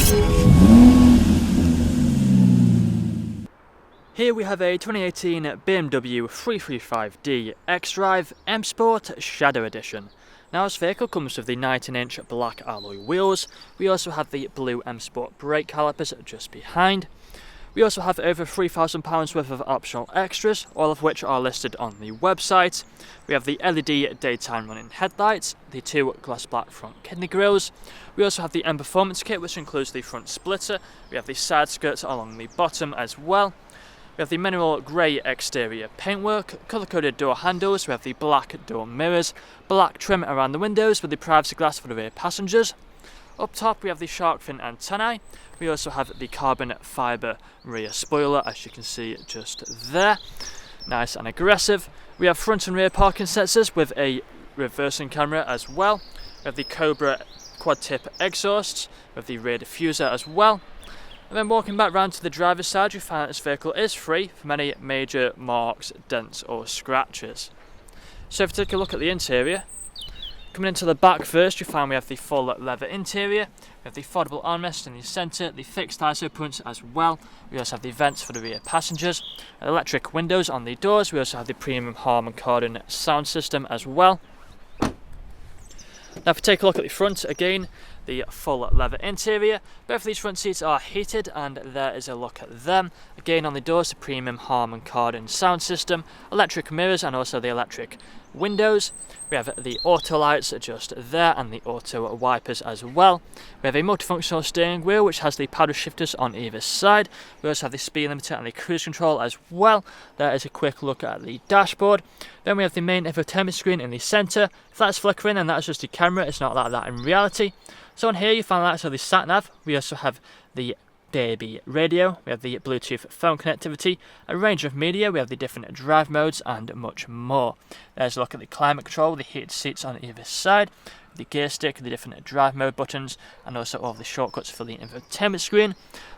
Here we have a 2018 BMW 335D XDRIVE M Sport Shadow Edition. Now this vehicle comes with the 19-inch black alloy wheels. We also have the blue M Sport brake calipers just behind. We also have over £3,000 worth of optional extras, all of which are listed on the website. We have the LED daytime running headlights, the two gloss black front kidney grills. We also have the M Performance kit, which includes the front splitter. We have the side skirts along the bottom as well. We have the mineral grey exterior paintwork, colour-coded door handles, we have the black door mirrors, black trim around the windows with the privacy glass for the rear passengers. Up top we have the shark fin antennae. We also have the carbon fibre rear spoiler, as you can see just there. Nice and aggressive. We have front and rear parking sensors with a reversing camera as well. We have the Cobra quad tip exhausts with the rear diffuser as well. And then walking back round to the driver's side, you find that this vehicle is free from any major marks, dents or scratches. So if you take a look at the interior, coming into the back first, you find we have the full leather interior. We have the foldable armrest in the centre, the fixed ISO points as well. We also have the vents for the rear passengers, electric windows on the doors. We also have the premium Harman Kardon sound system as well. Now if you take a look at the front again, the full leather interior. Both of these front seats are heated and there is a look at them. Again on the doors, the premium Harman Kardon sound system, electric mirrors and also the electric windows. We have the auto lights just there and the auto wipers as well. We have a multifunctional steering wheel which has the paddle shifters on either side. We also have the speed limiter and the cruise control as well. There is a quick look at the dashboard. Then we have the main infotainment screen in the centre. If that's flickering, then that's just the camera. It's not like that in reality. So on here you find that's the sat nav. We also have the DAB radio, we have the Bluetooth phone connectivity, a range of media, we have the different drive modes and much more. There's a look at the climate control, the heated seats on either side, the gear stick, the different drive mode buttons and also all of the shortcuts for the infotainment screen.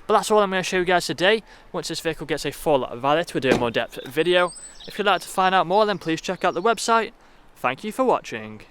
But that's all I'm going to show you guys today. Once this vehicle gets a full valet, we'll do a more depth video. If you'd like to find out more, then please check out the website. Thank you for watching.